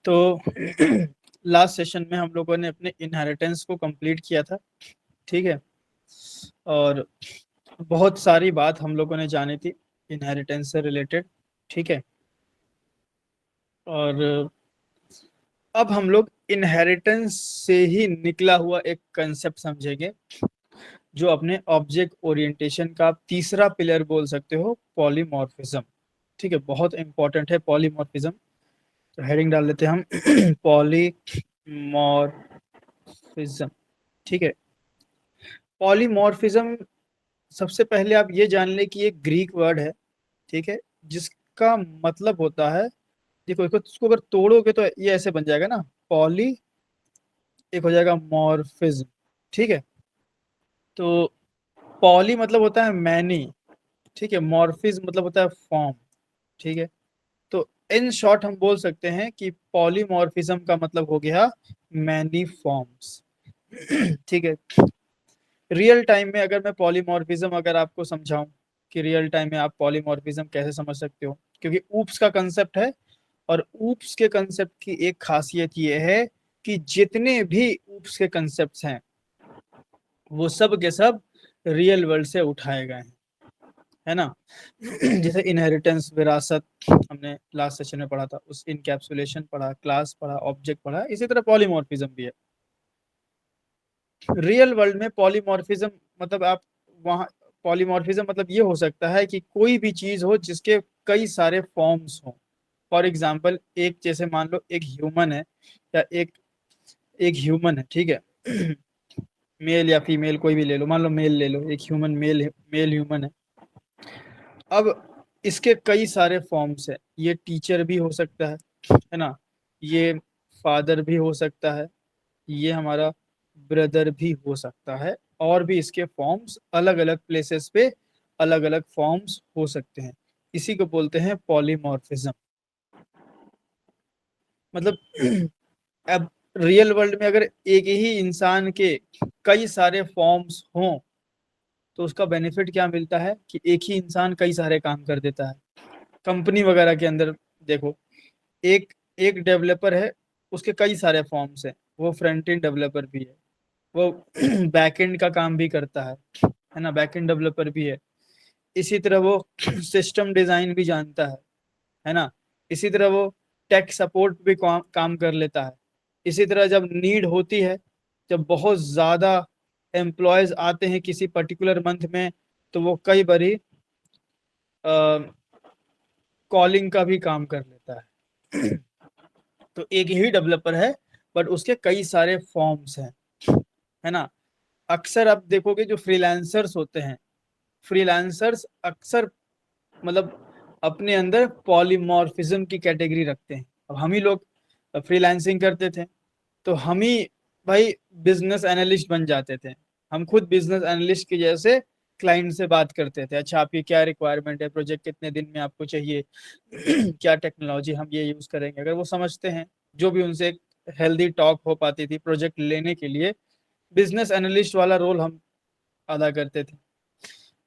तो last session में हम लोगों ने अपने इनहेरिटेंस को कंप्लीट किया था, ठीक है। और बहुत सारी बात हम लोगों ने जानी थी इनहेरिटेंस से रिलेटेड, ठीक है। और अब हम लोग इनहेरिटेंस से ही निकला हुआ एक कंसेप्ट समझेंगे, जो अपने ऑब्जेक्ट ओरिएंटेशन का तीसरा पिलर बोल सकते हो, पॉलीमॉर्फिज्म, ठीक है। बहुत इंपॉर्टेंट है पॉलीमॉर्फिज्म। तो हेडिंग डाल लेते हैं हम पॉलीमॉर्फिज्म, ठीक है। पॉलीमॉर्फिज्म, सबसे पहले आप ये जान लें कि एक ग्रीक वर्ड है, ठीक है, जिसका मतलब होता है, देखो इसको अगर तोड़ोगे तो ये ऐसे बन जाएगा ना, पॉली एक हो जाएगा मॉर्फिज्म, ठीक है। तो पॉली मतलब होता है मैनी, ठीक है। मॉर्फिज्म मतलब होता है फॉर्म, ठीक है। तो इन शॉर्ट हम बोल सकते हैं कि पॉलीमॉर्फिज्म का मतलब हो गया मैनी फॉर्म्स, ठीक है। रियल टाइम में अगर मैं पॉलीमॉर्फिज्म अगर आपको समझाऊं कि रियल टाइम में आप पॉलीमॉर्फिज्म कैसे समझ सकते हो, क्योंकि ऊप्स का कंसेप्ट है, और ऊप्स के कंसेप्ट की एक खासियत ये है कि जितने भी ऊप्स के कंसेप्ट्स हैं वो सब के सब रियल वर्ल्ड से उठाए गए हैं, है ना। जैसे इनहेरिटेंस, विरासत हमने लास्ट सेशन में पढ़ा था, उस इनकैप्सुलेशन पढ़ा, क्लास पढ़ा, ऑब्जेक्ट पढ़ा, इसी तरह पॉलीमॉर्फिज्म भी है। रियल वर्ल्ड में पॉलीमॉर्फिज्म मतलब आप वहाँ, पॉलीमॉर्फिज्म मतलब ये हो सकता है कि कोई भी चीज हो जिसके कई सारे फॉर्म्स हों। फॉर एग्जाम्पल, एक जैसे मान लो एक ह्यूमन है, या एक एक ह्यूमन है, ठीक है। मेल या फीमेल कोई भी ले लो, मान लो मेल ले लो, एक ह्यूमन मेल मेल ह्यूमन है। अब इसके कई सारे फॉर्म्स है, ये टीचर भी हो सकता है ना, ये फादर भी हो सकता है, ये हमारा ब्रदर भी हो सकता है, और भी इसके फॉर्म्स अलग अलग प्लेसेस पे अलग अलग फॉर्म्स हो सकते हैं। इसी को बोलते हैं पॉलीमॉर्फिज्म। मतलब अब रियल वर्ल्ड में अगर एक ही इंसान के कई सारे फॉर्म्स हों तो उसका बेनिफिट क्या मिलता है कि एक ही इंसान कई सारे काम कर देता है। कंपनी वगैरह के अंदर देखो, एक एक डेवलपर है, उसके कई सारे फॉर्म्स हैं, वो फ्रंट एंड डेवलपर भी है, वो बैक एंड का काम भी करता है ना, बैक एंड डेवलपर भी है। इसी तरह वो सिस्टम डिजाइन भी जानता है ना। इसी तरह वो टेक सपोर्ट भी काम कर लेता है। इसी तरह जब नीड होती है, जब बहुत ज़्यादा एम्प्लॉयज आते हैं किसी पर्टिकुलर मंथ में, तो वो कई बारी कॉलिंग का भी काम कर लेता है। तो एक ही डेवलपर है, बट उसके कई सारे फॉर्म्स हैं, है ना। अक्सर आप देखोगे जो फ्रीलांसर्स होते हैं, फ्रीलांसर्स अक्सर मतलब अपने अंदर पॉलीमॉर्फिज्म की कैटेगरी रखते हैं। अब हम ही लोग फ्रीलांसिंग करते थे, तो हम ही भाई बिजनेस एनालिस्ट बन जाते थे। हम खुद बिजनेस एनालिस्ट की जैसे क्लाइंट से बात करते थे, अच्छा आपकी क्या रिक्वायरमेंट है, प्रोजेक्ट कितने दिन में आपको चाहिए, क्या टेक्नोलॉजी हम ये यूज करेंगे, अगर वो समझते हैं, जो भी उनसे हेल्दी टॉक हो पाती थी प्रोजेक्ट लेने के लिए, बिजनेस एनालिस्ट वाला रोल हम अदा करते थे।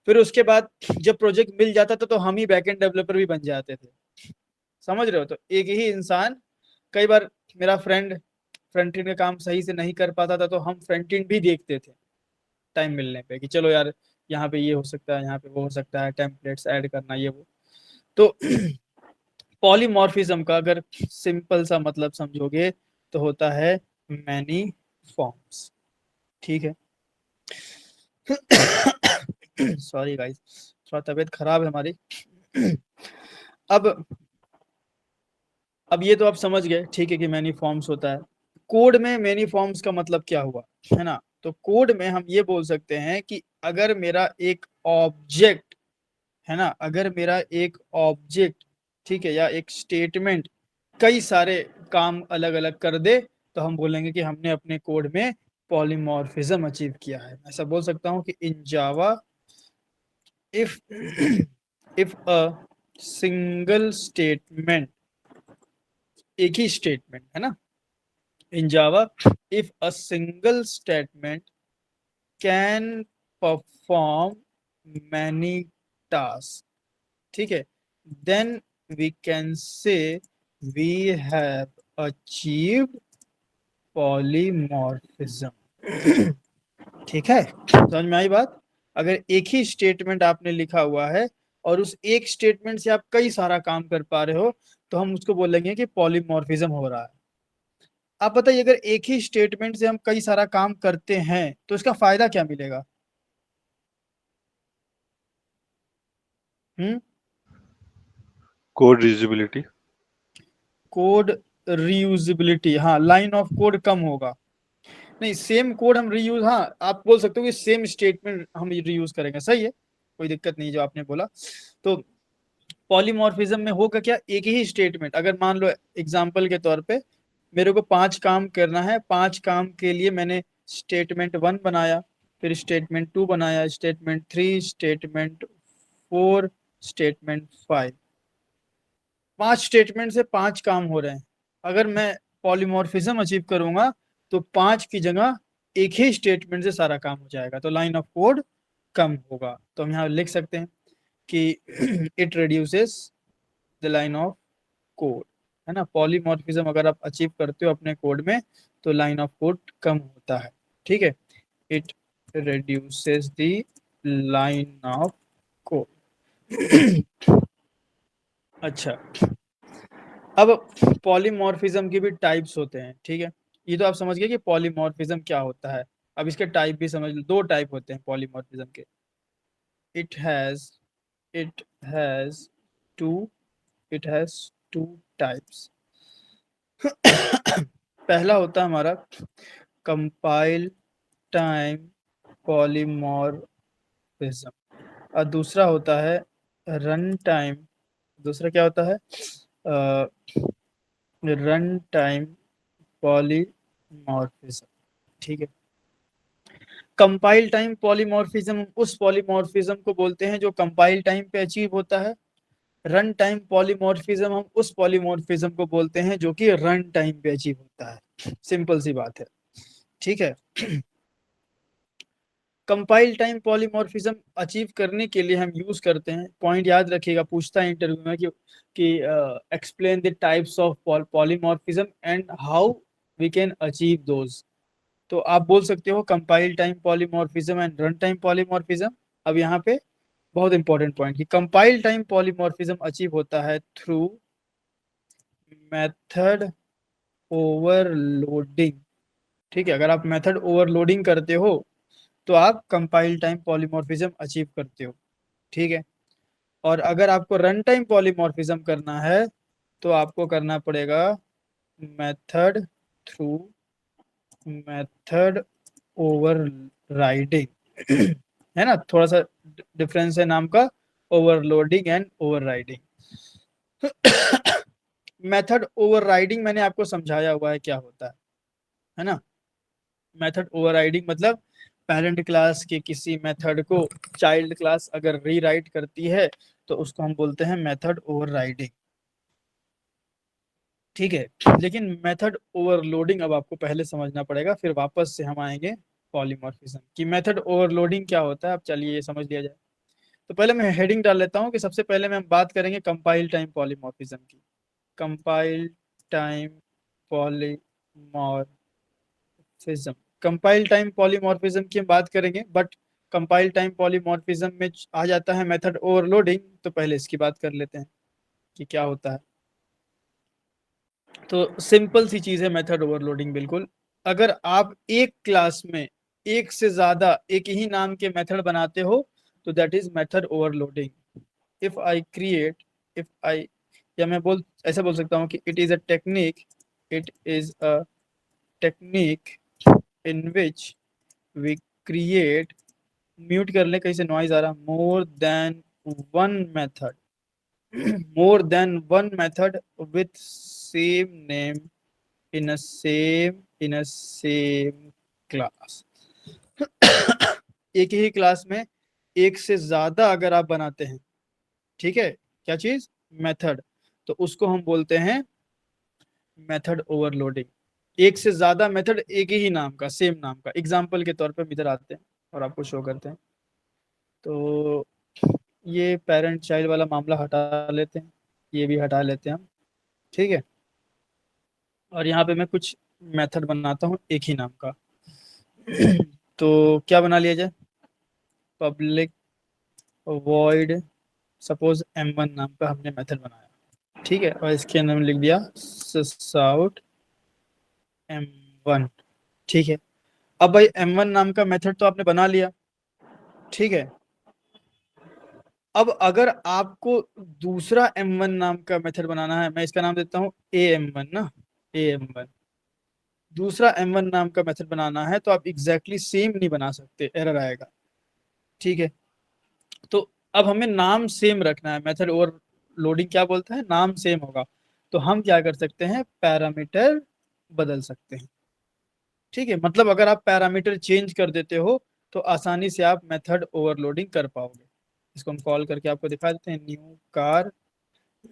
फिर उसके बाद जब प्रोजेक्ट मिल जाता था तो हम ही बैकएंड डेवलपर भी बन जाते थे, समझ रहे हो। तो एक ही इंसान कई बार, मेरा फ्रेंड फ्रंट एंड का काम सही से नहीं कर पाता था, तो हम फ्रंट एंड भी देखते थे टाइम मिलने पे, कि चलो यार यहाँ पे ये हो सकता है, यहाँ पे वो हो सकता है, टेम्पलेट्स ऐड करना ये वो। तो पॉलीमॉर्फिज्म का अगर सिंपल सा मतलब समझोगे तो होता है मैनी फॉर्म्स, ठीक है। सॉरी गाइस, थोड़ा तबीयत खराब है हमारी। अब अब ये तो आप समझ गए, ठीक है, कि मैनी फॉर्म्स होता है। कोड में मैनी फॉर्म्स का मतलब क्या हुआ, है ना। तो कोड में हम ये बोल सकते हैं कि अगर मेरा एक ऑब्जेक्ट, है ना, अगर मेरा एक ऑब्जेक्ट, ठीक है, या एक स्टेटमेंट कई सारे काम अलग अलग कर दे, तो हम बोलेंगे कि हमने अपने कोड में पॉलीमॉर्फिज्म अचीव किया है। ऐसा बोल सकता हूँ कि in Java, if if a single statement, एक ही स्टेटमेंट, है ना, in Java, if a single statement can perform many task, ठीक है, then we can say we have achieved polymorphism. ठीक है, समझ में आई बात? अगर एक ही स्टेटमेंट आपने लिखा हुआ है और उस एक स्टेटमेंट से आप कई सारा काम कर पा रहे हो, तो हम उसको बोलेंगे कि पॉलीमॉर्फिज्म हो रहा है। आप बताइए, अगर एक ही स्टेटमेंट से हम कई सारा काम करते हैं तो इसका फायदा क्या मिलेगा? हम्म। Code reusability. कोड रीयूजेबिलिटी, हाँ, लाइन ऑफ कोड कम होगा। नहीं, सेम कोड हम रीयूज, हाँ, आप बोल सकते हो कि सेम स्टेटमेंट हम रीयूज करेंगे, सही है, कोई दिक्कत नहीं जो आपने बोला। तो पॉलीमॉर्फिज्म में होगा क्या, एक ही स्टेटमेंट, अगर मान लो एग्जांपल के तौर पे मेरे को 5 काम करना है, 5 काम के लिए मैंने स्टेटमेंट 1 बनाया, फिर स्टेटमेंट 2 बनाया, स्टेटमेंट 3, स्टेटमेंट 4, स्टेटमेंट 5। 5 स्टेटमेंट से 5 काम हो रहे हैं। अगर मैं पॉलीमॉर्फिज्म अचीव करूंगा तो 5 की जगह एक ही स्टेटमेंट से सारा काम हो जाएगा, तो लाइन ऑफ कोड कम होगा। तो हम यहाँ लिख सकते हैं कि it reduces the line of code, है ना। पॉलीमॉर्फिज्म अगर आप अचीव करते हो अपने कोड में तो लाइन ऑफ कोड कम होता है। ठीक है, it reduces the line of code. अच्छा, अब पॉलीमॉर्फिज्म की भी टाइप्स होते हैं, ठीक है। ये तो आप समझ गए कि पॉलीमॉर्फिज्म क्या होता है। अब इसके टाइप भी समझ लो, 2 टाइप होते हैं पॉलीमॉर्फिज्म के। It has it has two it has two types. पहला होता है हमारा कंपाइल टाइम पॉलीमॉर्फिज्म, और दूसरा होता है रन टाइम। दूसरा क्या होता है? Run time polymorphism. ठीक है, कंपाइल टाइम पॉलीमॉर्फिज्म उस पॉलीमॉर्फिज्म को बोलते हैं जो कंपाइल टाइम पे अचीव होता है। रन टाइम पॉलीमॉर्फिज्म हम उस पॉलीमॉर्फिज्म को बोलते हैं जो कि रन टाइम पे अचीव होता है। सिंपल सी बात है, ठीक है। कंपाइल टाइम पॉलीमॉर्फिज्म अचीव करने के लिए हम यूज करते हैं, पॉइंट याद रखिएगा, पूछता है इंटरव्यू में कि explain the types of polymorphism and how we can achieve those. तो आप बोल सकते हो compile time polymorphism and run time polymorphism. अब यहाँ पे बहुत इंपॉर्टेंट पॉइंट कि कंपाइल टाइम पॉलीमॉर्फिज्म अचीव होता है थ्रू मेथड ओवरलोडिंग। ठीक है, अगर आप मेथड ओवरलोडिंग करते हो तो आप कंपाइल टाइम पॉलीमॉर्फिज्म अचीव करते हो। ठीक है, और अगर आपको रन टाइम पॉलीमॉर्फिज्म करना है तो आपको करना पड़ेगा मेथड थ्रू मेथड ओवरराइडिंग। है ना, थोड़ा सा डिफरेंस है नाम का, overloading and overriding. Method overriding मैंने आपको समझाया हुआ है क्या होता है ना। मेथड ओवरराइडिंग मतलब पेरेंट क्लास के किसी मेथड को चाइल्ड क्लास अगर रीराइट करती है तो उसको हम बोलते हैं मेथड ओवरराइडिंग। ठीक है, लेकिन मेथड ओवरलोडिंग अब आपको पहले समझना पड़ेगा, फिर वापस से हम आएंगे पॉलीमॉर्फिज्म की। मेथड ओवरलोडिंग क्या होता है, अब चलिए ये समझ लिया जाए। तो पहले मैं हेडिंग डाल लेता हूँ कि सबसे पहले मैं बात करेंगे कंपाइल टाइम पॉलीमॉर्फिज्म की। Compile time polymorphism, compile time polymorphism की हम बात करेंगे, बट कंपाइल टाइम पॉलीमॉर्फिज्म में आ जाता है मेथड ओवरलोडिंग, तो पहले इसकी बात कर लेते हैं कि क्या होता है। तो सिंपल सी चीज है मेथड ओवरलोडिंग, बिल्कुल। अगर आप एक क्लास में एक से ज्यादा एक ही नाम के मेथड बनाते हो तो that is method overloading. If I create if I या मैं बोल ऐसा बोल सकता हूँ कि it is a technique in which we create, mute कर ले कहीं से नॉइज आ रहा, more than one method with same name in a same class। एक ही क्लास में एक से ज्यादा अगर आप बनाते हैं, ठीक है, क्या चीज, मेथड, तो उसको हम बोलते हैं मेथड ओवरलोडिंग। एक से ज्यादा मेथड एक ही नाम का, सेम नाम का, एग्जाम्पल के तौर पे हम इधर आते हैं और आपको शो करते हैं। तो ये पेरेंट चाइल्ड वाला मामला हटा लेते हैं, ये भी हटा लेते हैं हम, ठीक है। और यहाँ पे मैं कुछ मेथड बनाता हूँ एक ही नाम का। तो क्या बना लिया जाए, पब्लिक वॉइड सपोज m1 नाम का हमने मेथड बनाया, ठीक है, और इसके अंदर लिख दिया sysout m1, ठीक है। अब भाई m1 नाम का मेथड तो आपने बना लिया, ठीक है। अब अगर आपको दूसरा m1 नाम का मेथड बनाना है, मैं इसका नाम देता हूँ am1 ना, am1, दूसरा m1 नाम का मेथड बनाना है तो आप एग्जैक्टली सेम नहीं बना सकते, एरर आएगा, ठीक है। तो अब हमें नाम सेम रखना है, मेथड ओवरलोडिंग क्या बोलता है, नाम सेम होगा। तो हम क्या कर सकते हैं, पैरामीटर बदल सकते हैं, ठीक है। मतलब अगर आप पैरामीटर चेंज कर देते हो तो आसानी से आप मेथड ओवरलोडिंग कर पाओगे। इसको हम कॉल करके आपको दिखा देते हैं, न्यू कार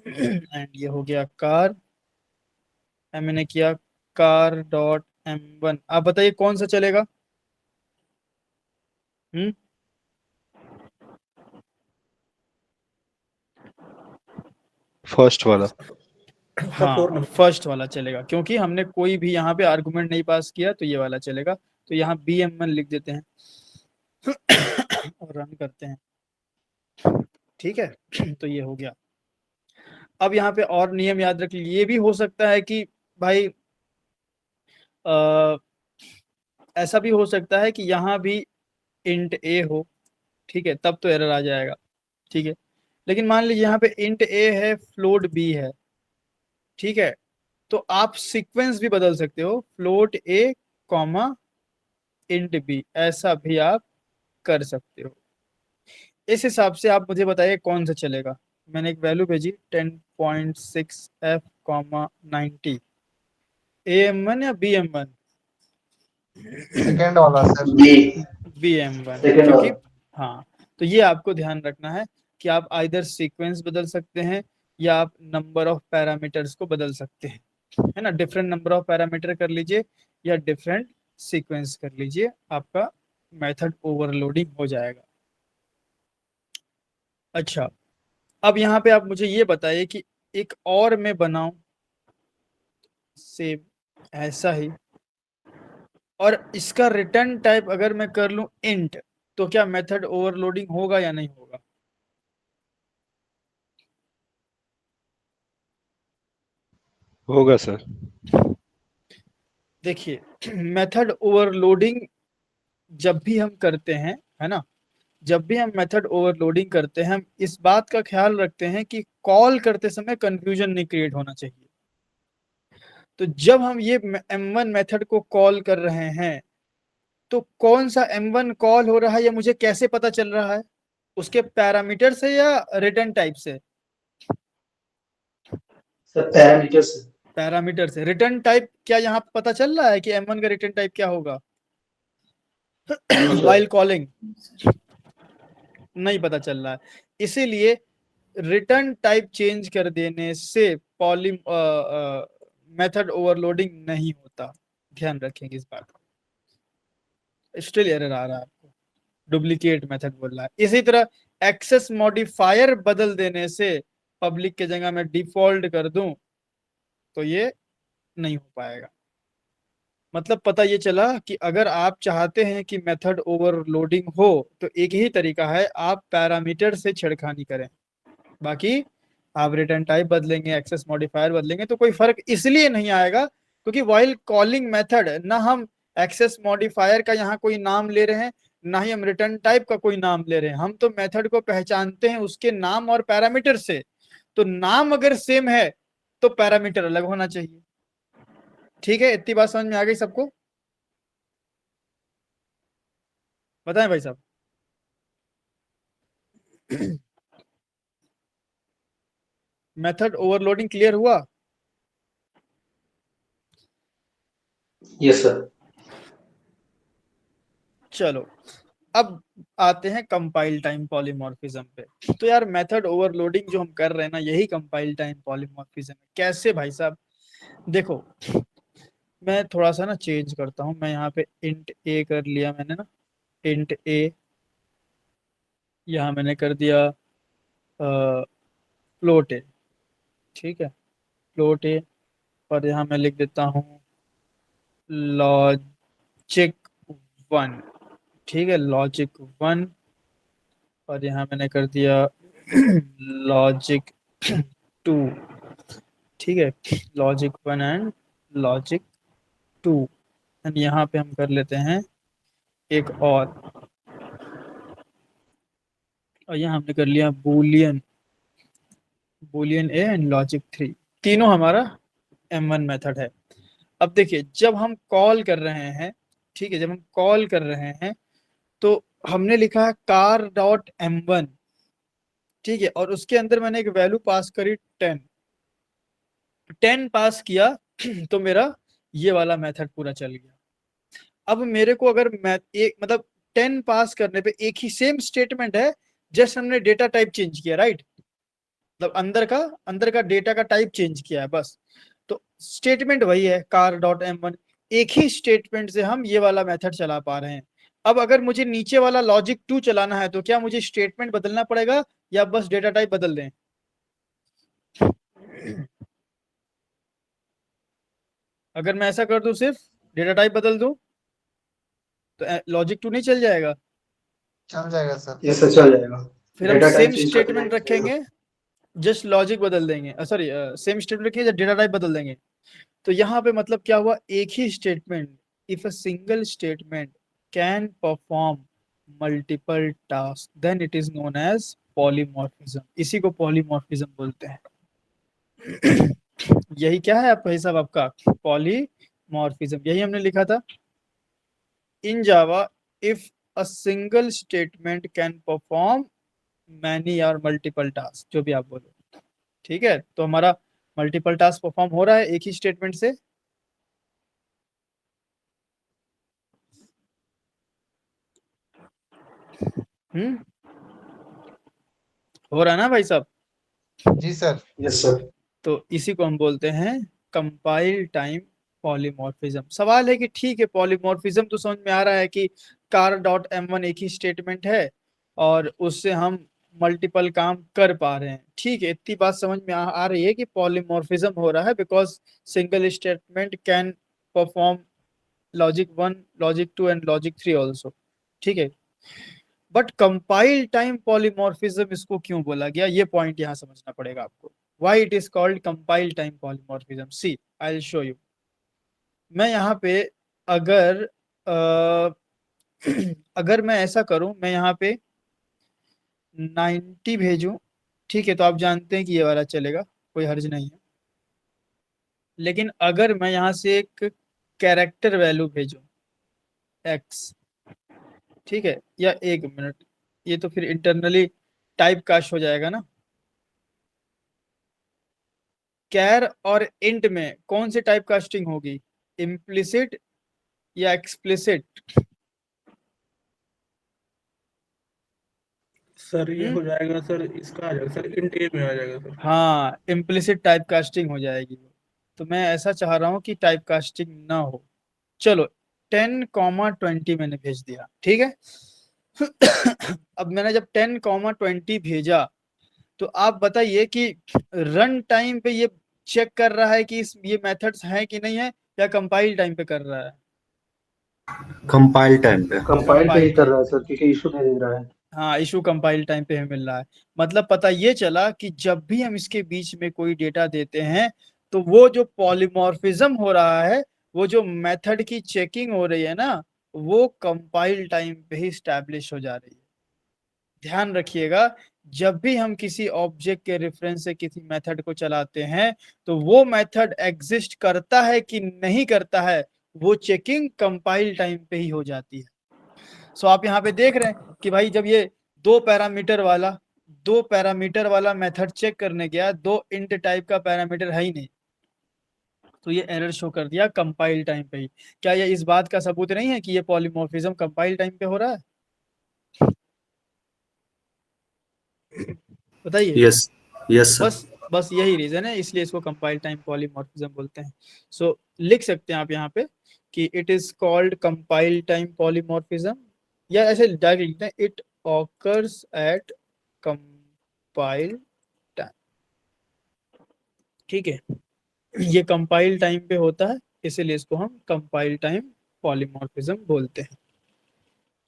एंड ये हो गया कार, मैंने किया कार डॉट m1। आप बताइए कौन सा चलेगा? हम्म, फर्स्ट वाला। हाँ फर्स्ट वाला चलेगा, क्योंकि हमने कोई भी यहाँ पे आर्गुमेंट नहीं पास किया, तो ये वाला चलेगा। तो यहाँ bm1 लिख देते हैं और रन करते हैं, ठीक है। तो ये हो गया। अब यहाँ पे और नियम याद रख लीजिए, ये भी हो सकता है कि भाई आ, ऐसा भी हो सकता है कि यहाँ भी इंट ए हो, ठीक है, तब तो एरर आ जाएगा, ठीक है। लेकिन मान लीजिए यहाँ पे इंट ए है, फ्लोट बी है, ठीक है, तो आप सीक्वेंस भी बदल सकते हो, फ्लोट ए कॉमा इंट बी, ऐसा भी आप कर सकते हो। इस हिसाब से आप मुझे बताइए कौन सा चलेगा। मैंने एक वैल्यू भेजी 10.6f, 90, am1 या bm1? सेकेंड वाला सर। bm1, सेकेंड क्योंकि वाला। हाँ, तो ये आपको ध्यान रखना है कि आप आइदर सीक्वेंस बदल सकते हैं या आप नंबर ऑफ पैरामीटर्स को बदल सकते हैं, है ना। डिफरेंट नंबर ऑफ पैरामीटर कर लीजिए या डिफरेंट सीक्वेंस कर लीजिए, आपका मेथड ओवरलोडिंग हो जाएगा। अच्छा, अब यहाँ पे आप मुझे ये बताइए कि एक और मैं बनाऊं सेम ऐसा ही, और इसका रिटर्न टाइप अगर मैं कर लूं इंट, तो क्या मेथड ओवरलोडिंग होगा या नहीं होगा? होगा सर। देखिए मेथड ओवरलोडिंग जब भी हम करते हैं, है ना, जब भी हम मेथड ओवरलोडिंग करते हैं, हम इस बात का ख्याल रखते हैं कि कॉल करते समय कंफ्यूजन नहीं क्रिएट होना चाहिए। तो जब हम ये m1 मेथड को कॉल कर रहे हैं, तो कौन सा m1 कॉल हो रहा है, ये मुझे कैसे पता चल रहा है, उसके पैरामीटर से या रिटर्न टाइप से? सर पैरामीटर से। पैरामीटर से। रिटर्न टाइप क्या यहाँ पता चल रहा है कि m1 का रिटर्न टाइप क्या होगा वाइल कॉलिंग? नहीं पता चल रहा है, इसीलिए रिटर्न टाइप चेंज कर देने से पॉली मेथड ओवरलोडिंग नहीं होता, ध्यान रखेंगे इस बात को। स्टिल एरर आ रहा है आपको, डुप्लीकेट मेथड बोल रहा है। इसी तरह एक्सेस मॉडिफायर बदल देने से, पब्लिक के जगह में डिफॉल्ट कर दूं, तो ये नहीं हो पाएगा। मतलब पता ये चला कि अगर आप चाहते हैं कि मेथड ओवरलोडिंग हो, तो एक ही तरीका है, आप पैरामीटर से छेड़खानी करें। बाकी आप रिटर्न टाइप बदलेंगे, एक्सेस मॉडिफायर बदलेंगे, तो कोई फर्क इसलिए नहीं आएगा क्योंकि वाइल कॉलिंग मेथड, ना हम एक्सेस मॉडिफायर का यहाँ कोई नाम ले रहे हैं, ना ही हम रिटर्न टाइप का कोई नाम ले रहे हैं। हम तो मेथड को पहचानते हैं उसके नाम और पैरामीटर से। तो नाम अगर सेम है तो पैरामीटर अलग होना चाहिए, ठीक है। इतनी बात समझ में आ गई सबको? बताएं भाई साहब। मेथड ओवरलोडिंग क्लियर हुआ? Yes sir. चलो, अब आते हैं कंपाइल टाइम पॉलीमॉर्फिज्म पे। तो यार मेथड ओवरलोडिंग जो हम कर रहे हैं ना, यही कंपाइल टाइम पॉलीमॉर्फिज्म है। कैसे भाई साहब? देखो, मैं थोड़ा सा ना चेंज करता हूँ, मैं यहाँ पे इंट ए कर लिया मैंने ना, इंट ए, यहाँ मैंने कर दिया फ्लोट ए, ठीक है, फ्लोट ए, और यहाँ मैं लिख देता हूँ लॉजिक 1, ठीक है, लॉजिक 1, और यहाँ मैंने कर दिया लॉजिक 2, ठीक है, लॉजिक 1 एंड लॉजिक 2, एंड यहाँ पे हम कर लेते हैं एक और यहाँ हमने कर लिया बूलियन ए एंड लॉजिक 3, तीनों हमारा M1 मेथड है। अब देखिए जब हम कॉल कर रहे हैं, ठीक है, जब हम कॉल कर रहे हैं तो हमने लिखा है कार डॉट M1, ठीक है, और उसके अंदर मैंने एक वैल्यू पास करी 10 पास किया तो मेरा ये वाला मेथड पूरा चल गया। अब मेरे को अगर मैं एक मतलब 10 पास करने पे एक ही सेम स्टेटमेंट है, जस्ट हमने डेटा टाइप चेंज किया, राइट, मतलब अंदर का डेटा का टाइप चेंज किया है बस, तो स्टेटमेंट वही है कार डॉट M1, एक ही स्टेटमेंट से हम ये वाला मेथड चला पा रहे हैं। अब अगर मुझे नीचे वाला लॉजिक 2 चलाना है तो क्या मुझे स्टेटमेंट बदलना पड़ेगा या बस डेटा टाइप बदल दें? अगर मैं ऐसा कर दूं, सिर्फ डेटा टाइप बदल दूं, तो लॉजिक 2 नहीं चल जाएगा? चल जाएगा सर। ये सर चल जाएगा। फिर हम data type same change statement करके रखेंगे, जस्ट लॉजिक बदल देंगे, सॉरी सेम स्टेटमेंट रखेंगे या डेटा टाइप बदल देंगे। तो यहाँ पे मतलब क्या हुआ, एक ही statement, if a single statement can perform multiple task then it is known as polymorphism, इसी को पॉलीमॉर्फिज्म बोलते हैं। यही क्या है आप भाई साहब, आपका पॉलीमॉर्फिज्म, यही हमने लिखा था in Java, if a single statement can perform many और मल्टीपल टास्क, जो भी आप बोलो, ठीक है। तो हमारा मल्टीपल टास्क परफॉर्म हो रहा है एक ही स्टेटमेंट से। हो रहा है ना भाई साहब? जी सर। Yes sir. तो इसी को हम बोलते हैं कंपाइल टाइम पॉलीमॉर्फिज्म। सवाल है कि ठीक है, पॉलीमॉर्फिज्म तो समझ में आ रहा है कि कार डॉट M1 एक ही स्टेटमेंट है और उससे हम मल्टीपल काम कर पा रहे हैं, ठीक है, इतनी बात समझ में आ रही है कि पॉलीमॉर्फिज्म हो रहा है because single statement can perform logic 1, logic 2 and logic 3 also, ठीक है। बट कंपाइल टाइम पॉलीमॉर्फिज्म इसको क्यों बोला गया, ये पॉइंट यहाँ समझना पड़ेगा आपको। Why it is called compile time polymorphism? See, I'll show you. मैं यहाँ पे अगर अगर मैं ऐसा करूं, मैं यहाँ पे 90 भेजूं, ठीक है, तो आप जानते हैं कि ये वाला चलेगा, कोई हर्ज नहीं है। लेकिन अगर मैं यहाँ से एक कैरेक्टर वैल्यू भेजूं x, ठीक है, या एक मिनट, ये तो फिर इंटरनली टाइप कास्ट हो जाएगा ना। कैर और इंट में कौन सी टाइप कास्टिंग होगी, इम्प्लिसिट या एक्सप्लिसिट? सर ये हो जाएगा सर, इसका आ जाएगा सर, इंट ए में आ जाएगा सर। हाँ, इम्प्लिसिट टाइप कास्टिंग हो जाएगी। तो मैं ऐसा चाह रहा हूँ कि टाइप कास्टिंग ना हो। चलो 10,20 मैंने भेज दिया, ठीक है। अब मैंने जब 10,20 भेजा तो आप बताइए कि रन टाइम पे ये चेक कर रहा है कि ये मेथड्स हैं कि नहीं है, या कंपाइल टाइम पे कर रहा है? कंपाइल टाइम पे। कंपाइल पे ही कर रहा है सर, क्योंकि इशू दे दे रहा है। हाँ, इशू कंपाइल टाइम पे हमें मिल रहा है। मतलब पता ये चला कि जब भी हम इसके बीच में कोई डेटा देते हैं तो वो जो पॉलीमॉर्फिज्म हो रहा है, वो जो मेथड की चेकिंग हो रही है ना, वो कंपाइल टाइम पे ही स्टैब्लिश हो जा रही है। ध्यान रखिएगा, जब भी हम किसी ऑब्जेक्ट के रेफरेंस से किसी मेथड को चलाते हैं तो वो मेथड एग्जिस्ट करता है कि नहीं करता है, वो चेकिंग कंपाइल टाइम पे ही हो जाती है। सो आप यहाँ पे देख रहे हैं कि भाई जब ये दो पैरामीटर वाला मेथड चेक करने गया, दो इंट टाइप का पैरामीटर है ही नहीं, तो ये एरर शो कर दिया कंपाइल टाइम पे ही। क्या ये इस बात का सबूत नहीं है कि ये पॉलीमॉर्फिज्म कंपाइल टाइम पे हो रहा है? बताइए। Yes yes sir. बस यही रीजन है, इसलिए इसको कंपाइल टाइम पॉलीमॉर्फिज्म बोलते हैं। सो लिख सकते हैं आप यहाँ पे कि it is called compile time polymorphism, या ऐसे डायरेक्ट लिखते हैं it occurs eight compile time, ठीक है। ये कंपाइल टाइम पे होता है, इसीलिए इसको हम कंपाइल टाइम पॉलीमॉर्फिज्म बोलते हैं।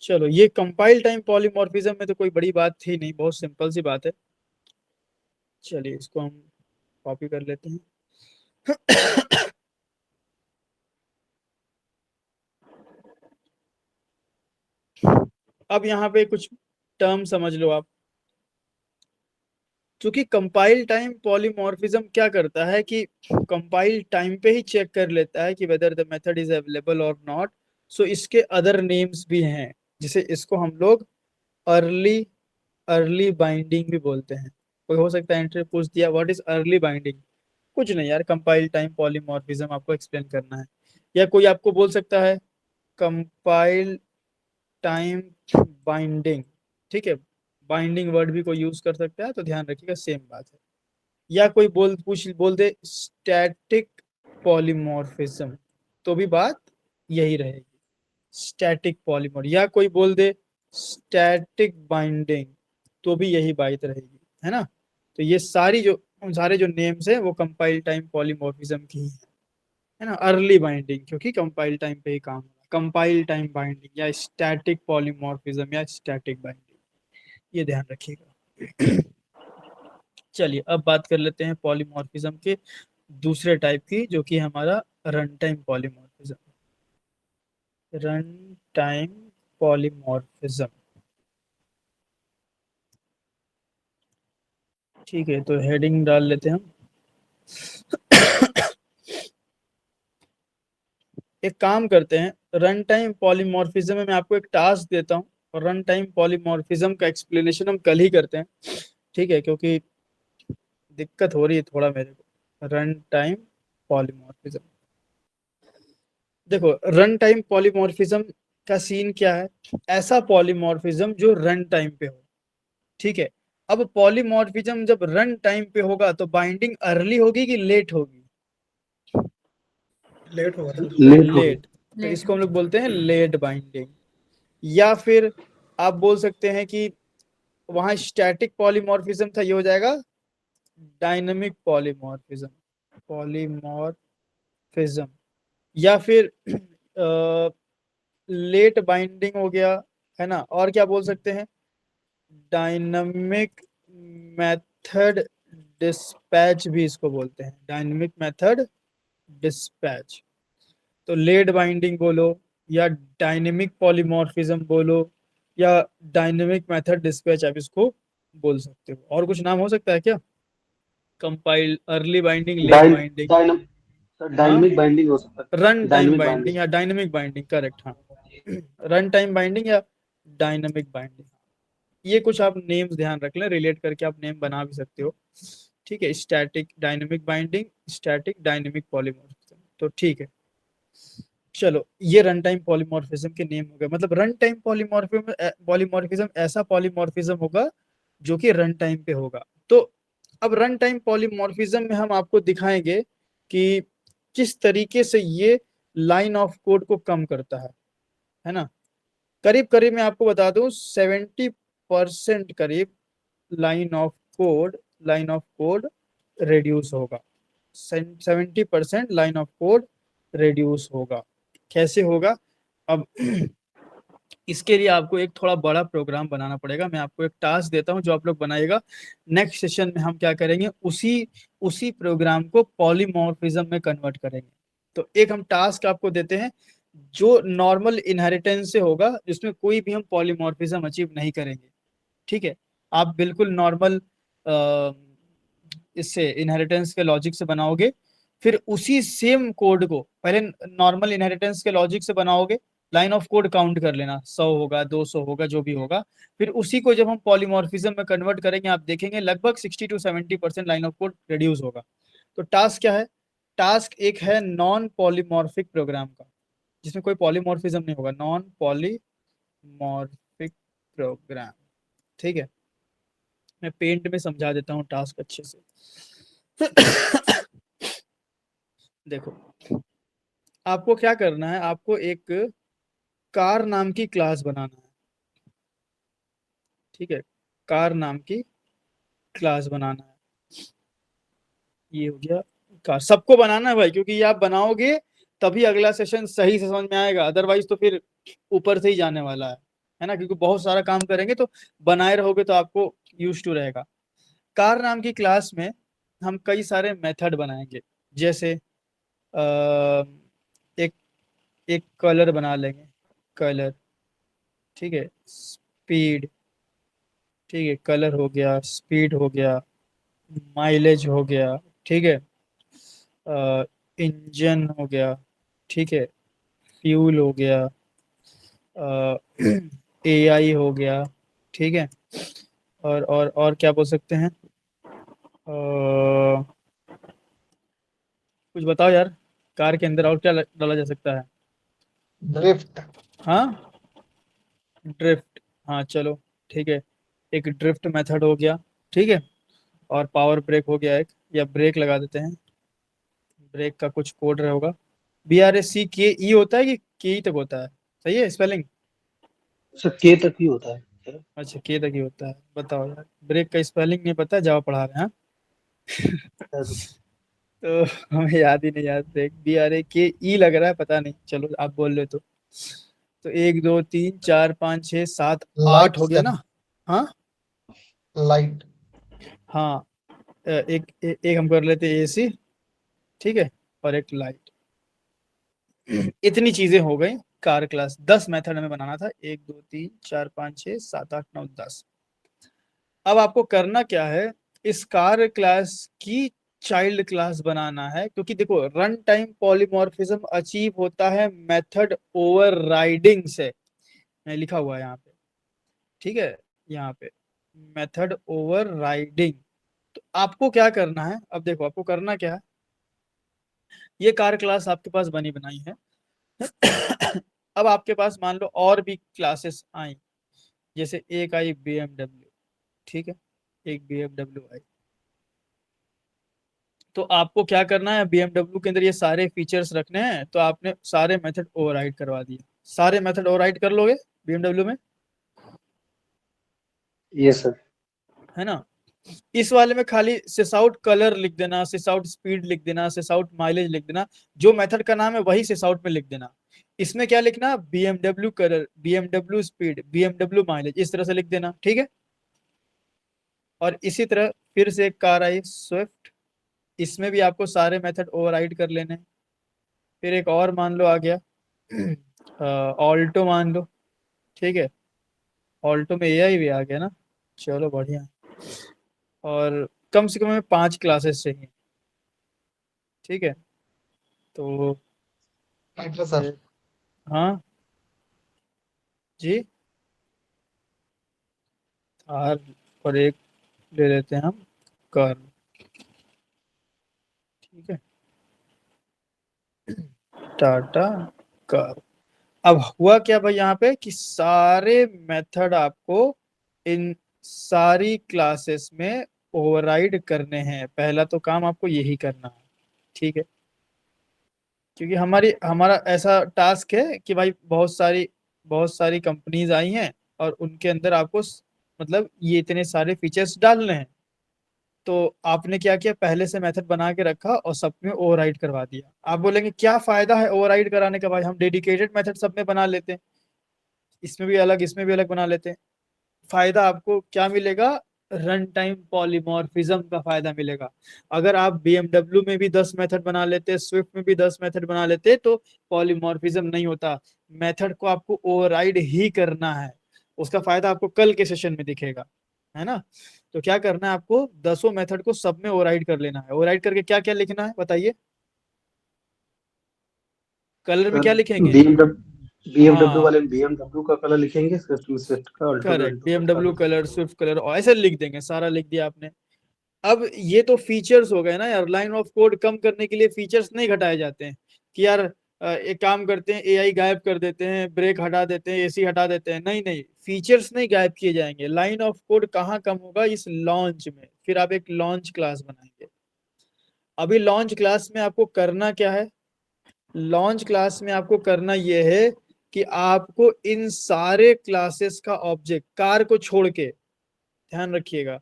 चलो, ये कंपाइल टाइम पॉलीमॉर्फिज्म में तो कोई बड़ी बात थी नहीं, बहुत सिंपल सी बात है। चलिए इसको हम कॉपी कर लेते हैं। अब यहाँ पे कुछ टर्म समझ लो आप। क्योंकि कंपाइल टाइम पॉलीमॉर्फिज्म क्या करता है कि कंपाइल टाइम पे ही चेक कर लेता है कि whether the method is available और नॉट। सो इसके अदर नेम्स भी हैं, जिसे इसको हम लोग अर्ली अर्ली बाइंडिंग भी बोलते हैं। कोई हो सकता है एंट्री पूछ दिया व्हाट इज अर्ली बाइंडिंग, कुछ नहीं यार, कंपाइल टाइम पॉलीमॉर्फिज्म आपको एक्सप्लेन करना है। या कोई आपको बोल सकता है कंपाइल टाइम बाइंडिंग, ठीक है, बाइंडिंग वर्ड भी कोई यूज कर सकता है, तो ध्यान रखिएगा सेम बात है। या कोई बोल दे स्टैटिक पॉलीमॉर्फिज्म, तो भी बात यही रहेगी, स्टैटिक पॉलीमॉर्फ। या कोई बोल दे स्टैटिक बाइंडिंग, तो भी यही बात रहेगी, है ना। तो ये सारे जो नेम्स है वो कंपाइल टाइम पॉलीमॉर्फिज्म की ही है ना। अर्ली बाइंडिंग क्योंकि कंपाइल टाइम पे ही काम होगा, कंपाइल टाइम बाइंडिंग या स्टैटिक पॉलीमॉर्फिज्म या स्टैटिक बाइंडिंग, ये ध्यान रखिएगा। चलिए अब बात कर लेते हैं पॉलीमॉर्फिज्म के दूसरे टाइप की, जो कि हमारा run time polymorphism. Run time polymorphism, ठीक है, तो हेडिंग डाल लेते हैं हम। एक काम करते हैं, रन टाइम पॉलीमॉर्फिज्म में मैं आपको एक टास्क देता हूँ, और रन टाइम पॉलीमॉर्फिज्म का एक्सप्लेनेशन हम कल ही करते हैं, ठीक है, क्योंकि दिक्कत हो रही है थोड़ा मेरे को। रन टाइम पॉलीमॉर्फिज्म, देखो रन टाइम पॉलीमॉर्फिज्म का सीन क्या है, ऐसा पॉलीमॉर्फिज्म जो रन टाइम पे हो, ठीक है। अब पॉलीमॉर्फिज्म जब रन टाइम पे होगा तो बाइंडिंग अर्ली होगी कि लेट होगी? लेट होगा सर। लेट होगी। लेट, तो इसको हम लोग बोलते हैं लेट बाइंडिंग। या फिर आप बोल सकते हैं कि वहां स्टैटिक पॉलीमॉर्फिज्म था, ये हो जाएगा डायनामिक पॉलीमॉर्फिज्म, पॉलीमॉर्फिज्म। या फिर लेट बाइंडिंग हो गया, है ना। और क्या बोल सकते हैं, डायनामिक मेथड डिस्पैच भी इसको बोलते हैं, डायनामिक मेथड डिस्पैच। तो लेट बाइंडिंग बोलो, या डायनेमिक पॉलीमॉर्फिज्म बोलो, या डायनेमिक मेथड डिस्पैच आप इसको बोल सकते हो। और कुछ नाम हो सकता है क्या? Compile, early binding, late binding, हाँ, डायनेमिक बाइंडिंग हो सकता रन है। Time dynamic binding binding. या डायनेमिक बाइंडिंग, करेक्ट, हाँ। रन टाइम बाइंडिंग या डायनेमिक बाइंडिंग, ये कुछ आप नेम्स ध्यान रख लें, रिलेट करके आप नेम बना भी सकते हो, ठीक है। Static dynamic binding, static dynamic polymorphism, तो ठीक है। चलो, ये रन टाइम पॉलीमॉर्फिज्म के नेम हो गए। मतलब रन टाइम पॉलीमॉर्फिज्म ऐसा पॉलीमॉर्फिज्म होगा जो कि रन टाइम पे होगा। तो अब रन टाइम पॉलीमॉर्फिज्म में हम आपको दिखाएंगे कि किस तरीके से ये लाइन ऑफ कोड को कम करता है ना। करीब करीब मैं आपको बता दूं 70% करीब लाइन ऑफ कोड रिड्यूस होगा। 70% लाइन ऑफ कोड रिड्यूस होगा। कैसे होगा? अब इसके लिए आपको एक थोड़ा बड़ा प्रोग्राम बनाना पड़ेगा। मैं आपको एक टास्क देता हूं जो आप लोग बनाइएगा। नेक्स्ट सेशन में हम क्या करेंगे, उसी उसी प्रोग्राम को पॉलीमॉर्फिज्म में कन्वर्ट करेंगे। तो एक हम टास्क आपको देते हैं जो नॉर्मल इनहेरिटेंस से होगा, जिसमें कोई भी हम पॉलीमॉर्फिज्म अचीव नहीं करेंगे, ठीक है। आप बिल्कुल नॉर्मल इससे इनहेरिटेंस के लॉजिक से बनाओगे, फिर उसी सेम कोड को पहले नॉर्मल इनहेरिटेंस के लॉजिक से बनाओगे, लाइन ऑफ कोड काउंट कर लेना, 100 होगा, 200 होगा, जो भी होगा। फिर उसी को जब हम पॉलीमॉर्फिज्म में कन्वर्ट करेंगे, आप देखेंगे लगभग 60 to 70% line of code reduce होगा। तो टास्क क्या है? टास्क एक है नॉन पॉलीमॉर्फिक प्रोग्राम का, जिसमें कोई पॉलीमॉर्फिज्म नहीं होगा, नॉन पॉलीमॉर्फिक प्रोग्राम, ठीक है। मैं पेंट में समझा देता हूँ टास्क अच्छे से। देखो, आपको क्या करना है, आपको एक कार नाम की क्लास बनाना है, ठीक है। कार नाम की क्लास बनाना है, ये हो गया कार सबको बनाना है भाई, क्योंकि ये आप बनाओगे तभी अगला सेशन सही से समझ में आएगा, अदरवाइज तो फिर ऊपर से ही जाने वाला है ना, क्योंकि बहुत सारा काम करेंगे तो बनाए रहोगे तो आपको यूज टू रहेगा। कार नाम की क्लास में हम कई सारे मेथड बनाएंगे, जैसे एक एक कलर बना लेंगे, कलर, ठीक है, स्पीड, ठीक है, कलर हो गया, स्पीड हो गया, माइलेज हो गया, ठीक है, इंजन हो गया, ठीक है, फ्यूल हो गया, एआई हो गया, ठीक है, और क्या बोल सकते हैं, कुछ बताओ यार, कार के अंदर और क्या डाला जा सकता है। ड्रिफ्ट। हाँ, ड्रिफ्ट, हाँ चलो ठीक है, एक ड्रिफ्ट मेथड हो गया, ठीक है, और पावर ब्रेक हो गया एक, या ब्रेक लगा देते हैं, ब्रेक का कुछ कोड होगा, BRACKE होता है कि के तक होता है, सही है स्पेलिंग? सर के तक ही होता है। अच्छा के तक ही होता है, बताओ यार, ब्रेक का स्पेलिंग नहीं पता, जावा पढ़ा रहे हैं हाँ? तो हमें याद ही नहीं, याद ब्रेक BRAKE लग रहा है, पता नहीं, चलो आप बोल रहे तो 1 2 3 4 5 6 7 8 लाइट हो गया सर। ना। हाँ लाइट। हाँ, एक हम कर लेते AC, ठीक है, और एक लाइट। इतनी चीजें हो गई कार क्लास, 10 मेथड हमें बनाना था, 1 2 3 4 5 6 7 8 9 10। अब आपको करना क्या है, इस कार क्लास की चाइल्ड क्लास बनाना है, क्योंकि देखो रन टाइम पॉलीमॉर्फिज्म अचीव होता है मेथड ओवरराइडिंग से, मैं लिखा हुआ है यहाँ पे, ठीक है, यहाँ पे मेथड ओवरराइडिंग। तो आपको क्या करना है, अब देखो आपको करना क्या है, ये कार क्लास आपके पास बनी बनाई है अब आपके पास मान लो और भी क्लासेस आई, जैसे एक आई BMW, ठीक है, एक BMW आई, तो आपको क्या करना है, BMW के अंदर ये सारे फीचर्स रखने हैं, तो आपने सारे मेथड ओवरराइड करवा दिए, सारे मेथड ओवरराइड कर लोगे BMW में, यस सर। है ना। इस वाले में खाली सिस आउट कलर लिख देना, सिस आउट स्पीड लिख देना, सिस आउट माइलेज लिख देना, जो मेथड का नाम है वही सिस आउट में लिख देना। इसमें क्या लिखना, BMW colour, BMW speed, BMW mileage, इस तरह से लिख देना, ठीक है। और इसी तरह फिर से एक कार आई स्विफ्ट, इसमें भी आपको सारे मेथड ओवरराइड कर लेने। फिर एक और मान लो आ गया ऑल्टो मान लो, ठीक है, ऑल्टो में AI भी आ गया ना, चलो बढ़िया। और कम से कम हमें 5 क्लासेस चाहिए, ठीक है, तो फाइटर सर। हाँ जी, थार, और एक ले लेते हैं हम कार, ठीक है, टाटा कार। अब हुआ क्या भाई यहाँ पे कि सारे मेथड आपको इन सारी क्लासेस में ओवरराइड करने हैं, पहला तो काम आपको यही करना है, ठीक है, क्योंकि हमारा ऐसा टास्क है कि भाई बहुत सारी कंपनीज आई हैं और उनके अंदर आपको मतलब ये इतने सारे फीचर्स डालने हैं, तो आपने क्या किया, पहले से मेथड बना के रखा और सब में ओवरराइड करवा दिया। आप बोलेंगे क्या फायदा है ओवरराइड कराने का, भाई हम डेडिकेटेड मेथड सब में बना लेते हैं, इसमें भी अलग इसमें भी अलग बना लेते हैं। फायदा आपको क्या मिलेगा, रन टाइम पॉलीमॉर्फिज्म का फायदा मिलेगा। अगर आप BMW में भी 10 मेथड बना लेते, स्विफ्ट में भी 10 मेथड बना लेते, तो पॉलीमॉर्फिज्म नहीं होता, मेथड को आपको ओवरराइड ही करना है। उसका फायदा आपको कल के सेशन में दिखेगा, है ना। तो क्या करना है आपको, 10 मेथड को सब में ओवरराइड कर लेना है। ओवरराइड करके क्या क्या लिखना है बताइए, कलर में सर क्या लिखेंगे। BMW हाँ वाले में BMW का कलर लिखेंगे, स्विफ्ट में स्विफ्ट का, अल्टो में करेक्ट, अल्टो का BMW colour. Colour, Swift colour, और ऐसे लिख देंगे, सारा लिख दिया आपने। अब ये तो फीचर्स हो गए ना यार, लाइन ऑफ कोड कम करने के लिए फीचर्स नहीं घटाए जाते हैं कि यार एक काम करते हैं AI गायब कर देते हैं, ब्रेक हटा देते हैं, AC हटा देते हैं, नहीं नहीं, फीचर्स नहीं गायब किए जाएंगे। लाइन ऑफ कोड कहाँ कम होगा, इस लॉन्च में। फिर आप एक लॉन्च क्लास बनाएंगे। अभी लॉन्च क्लास में आपको करना क्या है, लॉन्च क्लास में आपको करना यह है कि आपको इन सारे क्लासेस का ऑब्जेक्ट, कार को छोड़ के, ध्यान रखिएगा,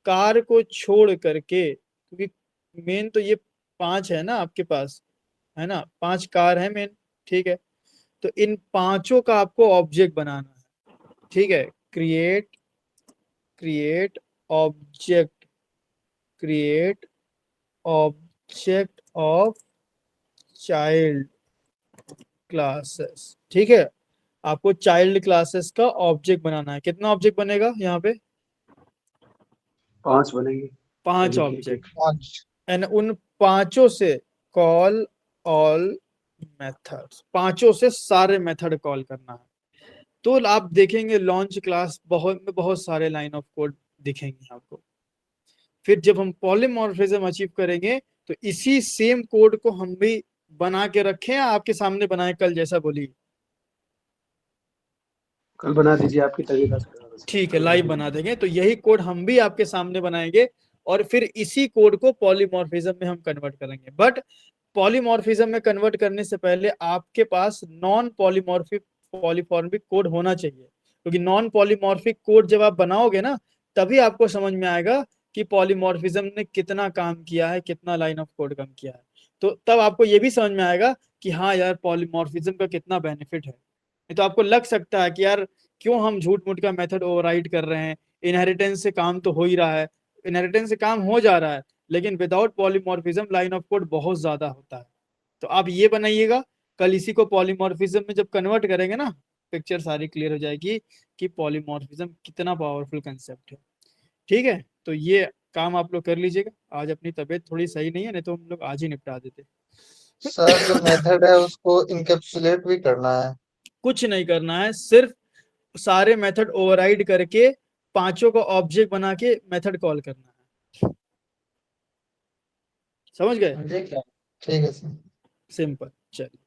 कार को छोड़ करके, क्योंकि मेन तो ये 5 है ना आपके पास, है ना, 5 कार है मेन, ठीक है। तो इन पांचों का आपको ऑब्जेक्ट बनाना है, ठीक है। Create object, create object of child classes, ठीक है। आपको चाइल्ड क्लासेस का ऑब्जेक्ट बनाना है। कितना ऑब्जेक्ट बनेगा यहाँ पे? 5 बनेंगे। 5 लिखिए ऑब्जेक्ट, 5 एंड उन पांचों से कॉल ऑल मेथड्स, पांचों से सारे मेथड कॉल करना है। तो आप देखेंगे लॉन्च क्लास बहुत सारे लाइन ऑफ कोड दिखेंगे आपको। फिर जब हम पॉलीमॉर्फिज्म अचीव करेंगे तो इसी सेम कोड को हम भी बना के रखें, आपके सामने बनाए कल जैसा बोली, कल बना दीजिए, आपकी तबीयत आज खराब है। ठीक है, लाइव बना देंगे। तो यही कोड हम भी आपके सामने बनाएंगे और फिर इसी कोड को पॉलीमॉर्फिज्म में हम कन्वर्ट करेंगे। बट पॉलीमॉर्फिज्म में कन्वर्ट करने से पहले आपके पास नॉन पॉलीफॉर्मिक कोड होना चाहिए, क्योंकि नॉन पॉलीमॉर्फिक कोड जब आप बनाओगे ना, तभी आपको समझ में आएगा कि पॉलीमॉर्फिज्म ने कितना काम किया है, कितना लाइन ऑफ कोड कम किया है। तो तब आपको ये भी समझ में आएगा कि हाँ यार, पॉलीमॉर्फिज्म का कितना बेनिफिट है। नहीं तो आपको लग सकता है कि यार क्यों हम झूठ मूठ का मेथड ओवरराइड कर रहे हैं, इनहेरिटेंस से काम तो हो ही रहा है, इनहेरिटेंस से काम हो जा रहा है, लेकिन without polymorphism line of code बहुत ज्यादा होता है। तो आप ये बनाइएगा, कल इसी को पॉलीमॉर्फिज्म में जब कन्वर्ट करेंगे ना, पिक्चर सारी क्लियर हो जाएगी कि पॉलीमॉर्फिज्म कितना पावरफुल कंसेप्ट है, ठीक है। तो ये काम आप लोग कर लीजिएगा। आज अपनी तबीयत थोड़ी सही नहीं है, नहीं तो हम लोग आज ही निपटा देते। सर जो मेथड है उसको इनकैप्सुलेट भी करना है। कुछ नहीं करना है, सिर्फ सारे मेथड ओवरराइड करके पांचों का ऑब्जेक्ट बना के मेथड कॉल करना है। समझ गए? ठीक है सर। सिंपल, चलिए।